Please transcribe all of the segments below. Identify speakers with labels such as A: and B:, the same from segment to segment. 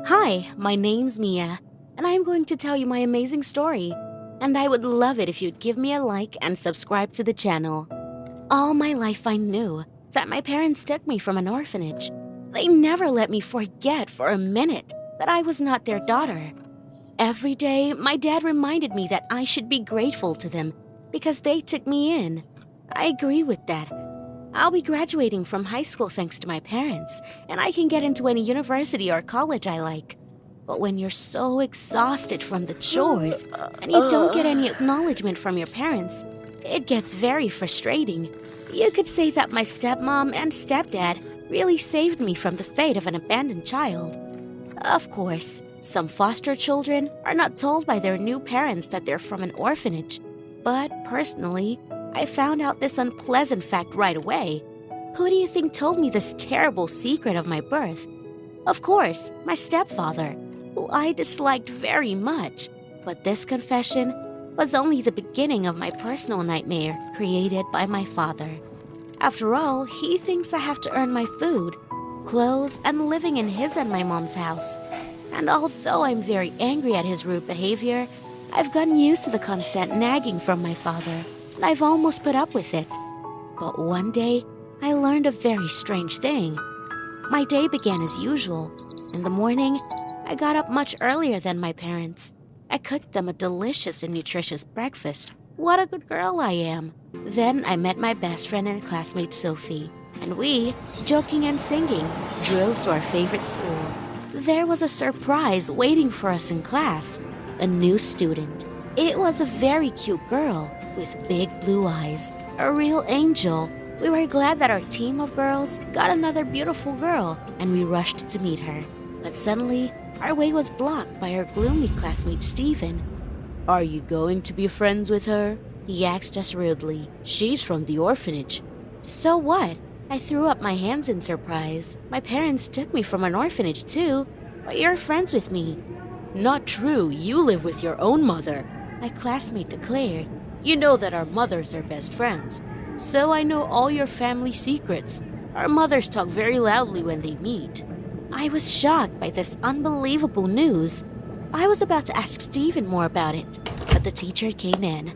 A: Hi, my name's Mia, and I'm going to tell you my amazing story. And I would love it if you'd give me a like and subscribe to the channel. All my life I knew that my parents took me from an orphanage. They never let me forget for a minute that I was not their daughter. Every day, my dad reminded me that I should be grateful to them because they took me in. I agree with that. I'll be graduating from high school thanks to my parents, and I can get into any university or college I like. But when you're so exhausted from the chores and you don't get any acknowledgement from your parents, it gets very frustrating. You could say that my stepmom and stepdad really saved me from the fate of an abandoned child. Of course, some foster children are not told by their new parents that they're from an orphanage. But personally, I found out this unpleasant fact right away. Who do you think told me this terrible secret of my birth? Of course, my stepfather, who I disliked very much. But this confession was only the beginning of my personal nightmare created by my father. After all, he thinks I have to earn my food, clothes, and living in his and my mom's house. And although I'm very angry at his rude behavior, I've gotten used to the constant nagging from my father, and I've almost put up with it. But one day, I learned a very strange thing. My day began as usual. In the morning, I got up much earlier than my parents. I cooked them a delicious and nutritious breakfast. What a good girl I am. Then I met my best friend and classmate Sophie, and we, joking and singing, drove to our favorite school. There was a surprise waiting for us in class, a new student. It was a very cute girl with big blue eyes, a real angel. We were glad that our team of girls got another beautiful girl, and we rushed to meet her. But suddenly, our way was blocked by our gloomy classmate Stephen.
B: "Are you going to be friends with her?"
A: He asked us rudely.
B: "She's from the orphanage."
A: So what? I threw up my hands in surprise. My parents took me from an orphanage too, but you're friends with me.
B: "Not true. You live with your own mother,"
A: my classmate declared.
B: "You know that our mothers are best friends. So I know all your family secrets. Our mothers talk very loudly when they meet."
A: I was shocked by this unbelievable news. I was about to ask Stephen more about it, but the teacher came in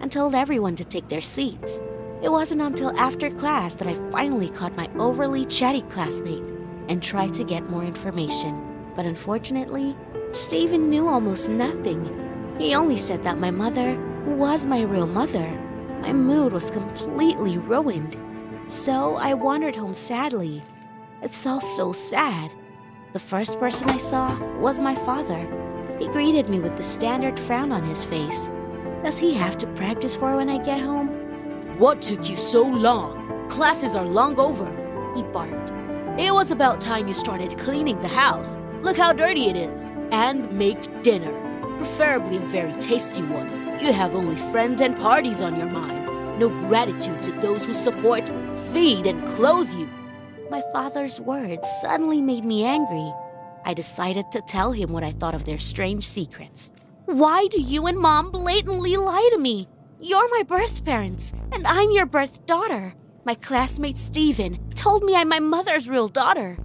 A: and told everyone to take their seats. It wasn't until after class that I finally caught my overly chatty classmate and tried to get more information. But unfortunately, Stephen knew almost nothing. He only said that my mother was my real mother. My mood was completely ruined. So I wandered home sadly. It's all so sad. The first person I saw was my father. He greeted me with the standard frown on his face. Does he have to practice for when I get home?
B: "What took you so long? Classes are long over,"
A: he barked.
B: "It was about time you started cleaning the house. Look how dirty it is. And make dinner. Preferably a very tasty one. You have only friends and parties on your mind. No gratitude to those who support, feed, and clothe you."
A: My father's words suddenly made me angry. I decided to tell him what I thought of their strange secrets. Why do you and Mom blatantly lie to me? You're my birth parents, and I'm your birth daughter. My classmate Stephen told me I'm my mother's real daughter.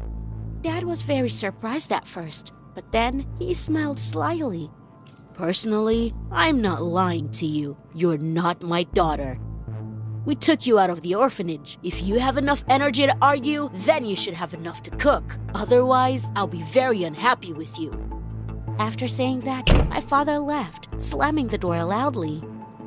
A: Dad was very surprised at first, but then he smiled slyly.
B: "Personally, I'm not lying to you. You're not my daughter. We took you out of the orphanage. If you have enough energy to argue, then you should have enough to cook. Otherwise, I'll be very unhappy with you."
A: After saying that, my father left, slamming the door loudly.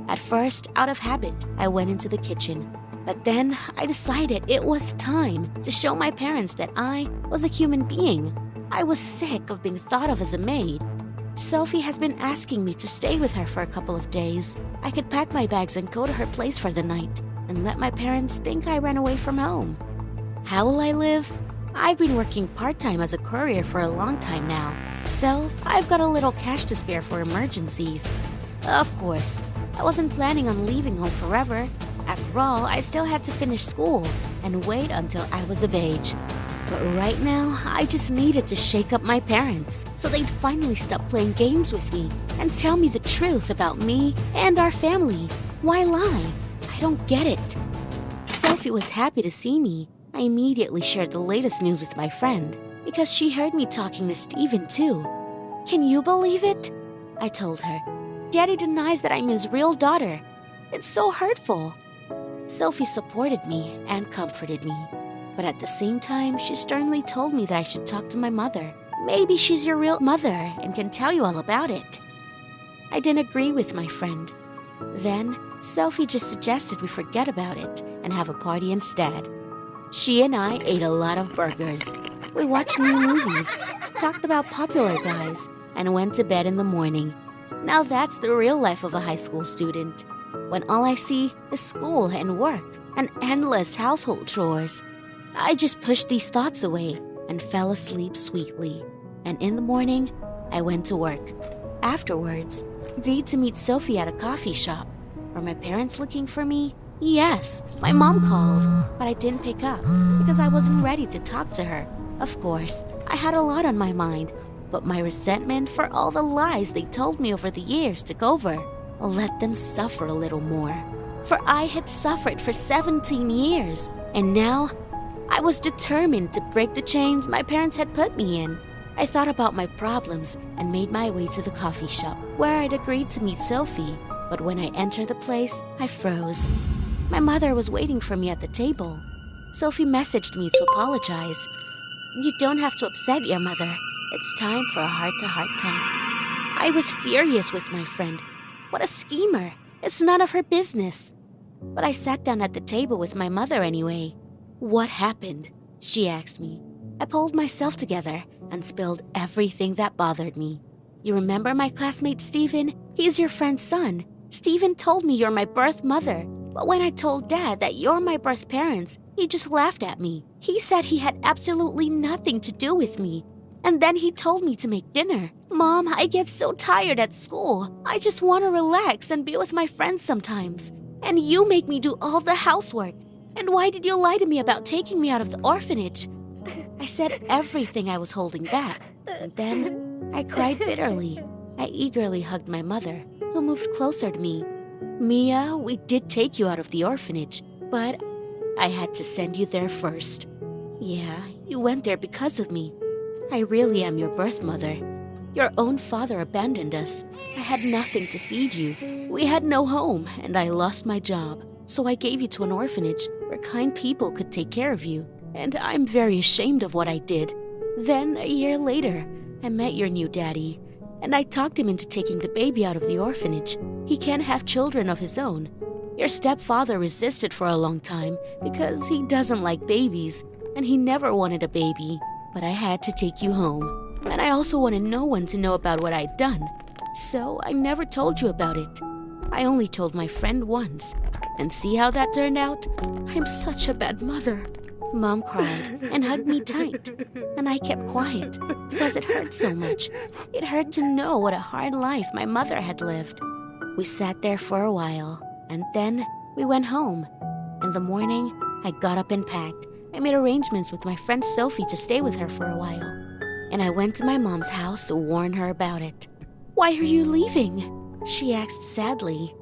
A: At first, out of habit, I went into the kitchen. But then I decided it was time to show my parents that I was a human being. I was sick of being thought of as a maid. Sophie has been asking me to stay with her for a couple of days. I could pack my bags and go to her place for the night and let my parents think I ran away from home. How will I live? I've been working part-time as a courier for a long time now, so I've got a little cash to spare for emergencies. Of course, I wasn't planning on leaving home forever. After all, I still had to finish school and wait until I was of age. But right now, I just needed to shake up my parents so they'd finally stop playing games with me and tell me the truth about me and our family. Why lie? I don't get it. Sophie was happy to see me. I immediately shared the latest news with my friend. because she heard me talking to Steven too. Can you believe it? I told her. Daddy denies that I'm his real daughter. It's so hurtful. Sophie supported me and comforted me. But at the same time, she sternly told me that I should talk to my mother. Maybe she's your real mother and can tell you all about it. I didn't agree with my friend. Then, Sophie just suggested we forget about it and have a party instead. She and I ate a lot of burgers. We watched new movies, talked about popular guys, and went to bed in the morning. Now that's the real life of a high school student, when all I see is school and work and endless household chores. I just pushed these thoughts away and fell asleep sweetly. And in the morning, I went to work. Afterwards, agreed to meet Sophie at a coffee shop. Were my parents looking for me? Yes, my mom called, but I didn't pick up because I wasn't ready to talk to her. Of course, I had a lot on my mind, but my resentment for all the lies they told me over the years took over. Let them suffer a little more. For I had suffered for 17 years, and now I was determined to break the chains my parents had put me in. I thought about my problems and made my way to the coffee shop, where I'd agreed to meet Sophie. But when I entered the place, I froze. My mother was waiting for me at the table. Sophie messaged me to apologize. You don't have to upset your mother. It's time for a heart-to-heart talk. I was furious with my friend. What a schemer. It's none of her business. But I sat down at the table with my mother anyway. What happened? She asked me. I pulled myself together and spilled everything that bothered me. You remember my classmate Steven? He's your friend's son. Steven told me you're my birth mother. But when I told Dad that you're my birth parents, he just laughed at me. He said he had absolutely nothing to do with me. And then he told me to make dinner. Mom, I get so tired at school. I just want to relax and be with my friends sometimes. And you make me do all the housework. And why did you lie to me about taking me out of the orphanage? I said everything I was holding back. And then I cried bitterly. I eagerly hugged my mother, who moved closer to me. Mia, we did take you out of the orphanage, but I had to send you there first. Yeah, you went there because of me. I really am your birth mother. Your own father abandoned us. I had nothing to feed you. We had no home, and I lost my job. So I gave you to an orphanage where kind people could take care of you. And I'm very ashamed of what I did. Then, a year later, I met your new daddy, and I talked him into taking the baby out of the orphanage. He can't have children of his own. Your stepfather resisted for a long time because he doesn't like babies, and he never wanted a baby. But I had to take you home, and I also wanted no one to know about what I'd done. So I never told you about it. I only told my friend once. And see how that turned out? I'm such a bad mother. Mom cried and hugged me tight, and I kept quiet because it hurt so much. It hurt to know what a hard life my mother had lived. We sat there for a while, and then we went home. In the morning, I got up and packed. I made arrangements with my friend Sophie to stay with her for a while, and I went to my mom's house to warn her about it. Why are you leaving? She asked sadly.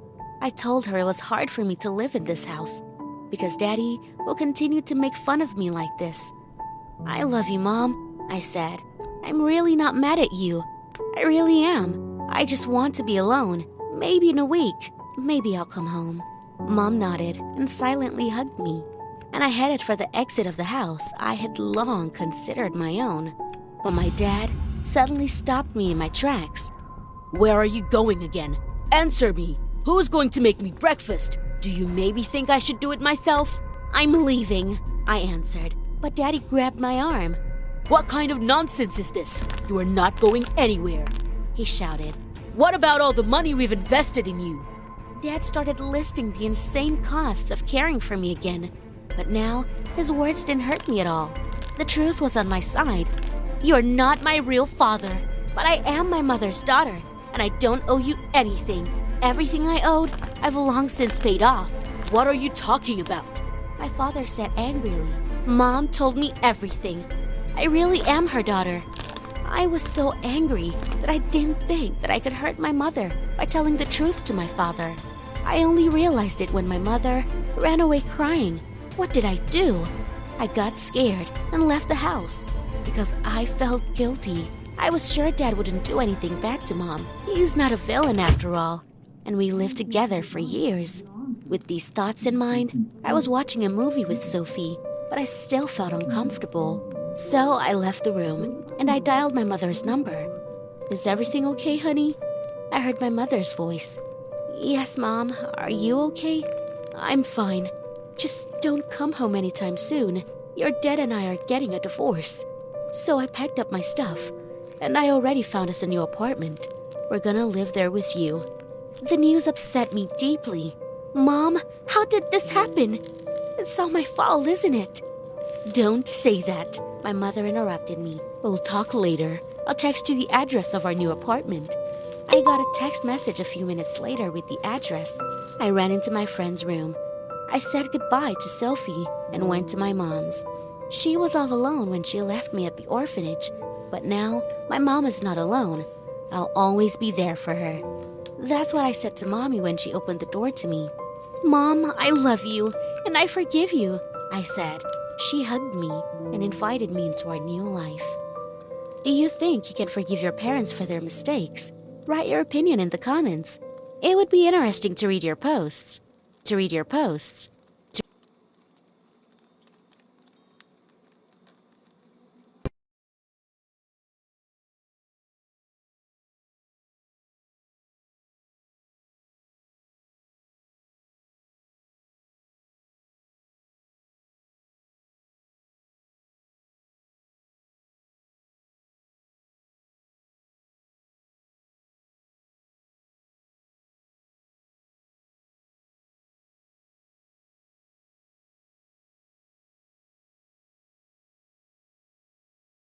A: I told her it was hard for me to live in this house because Daddy will continue to make fun of me like this. I love you, Mom, I said. I'm really not mad at you. I really am. I just want to be alone. Maybe in a week. Maybe I'll come home. Mom nodded and silently hugged me, and I headed for the exit of the house I had long considered my own. But my dad suddenly stopped me in my tracks.
B: Where are you going again? Answer me. Who's going to make me breakfast? Do you maybe think I should do it myself?
A: I'm leaving, I answered, but Daddy grabbed my arm.
B: What kind of nonsense is this? You are not going anywhere,
A: he shouted.
B: What about all the money we've invested in you?
A: Dad started listing the insane costs of caring for me again, but now his words didn't hurt me at all. The truth was on my side. You're not my real father, but I am my mother's daughter, and I don't owe you anything. Everything I owed, I've long since paid off.
B: What are you talking about?
A: My father said angrily. Mom told me everything. I really am her daughter. I was so angry that I didn't think that I could hurt my mother by telling the truth to my father. I only realized it when my mother ran away crying. What did I do? I got scared and left the house. because I felt guilty. I was sure Dad wouldn't do anything bad to Mom. He's not a villain after all, and we lived together for years. With these thoughts in mind, I was watching a movie with Sophie, but I still felt uncomfortable. So I left the room, and I dialed my mother's number. "Is everything okay, honey?" I heard my mother's voice. "Yes, Mom. Are you okay?" "I'm fine. Just don't come home anytime soon. Your dad and I are getting a divorce." So I packed up my stuff, and I already found us a new apartment. We're gonna live there with you. The news upset me deeply. "Mom, how did this happen? It's all my fault, isn't it?" "Don't say that," my mother interrupted me. "We'll talk later. I'll text you the address of our new apartment." I got a text message a few minutes later with the address. I ran into my friend's room. I said goodbye to Sophie and went to my mom's. She was all alone when she left me at the orphanage, but now my mom is not alone. I'll always be there for her. That's what I said to Mommy when she opened the door to me. "Mom, I love you, and I forgive you," I said. She hugged me and invited me into our new life. Do you think you can forgive your parents for their mistakes? Write your opinion in the comments. It would be interesting to read your posts.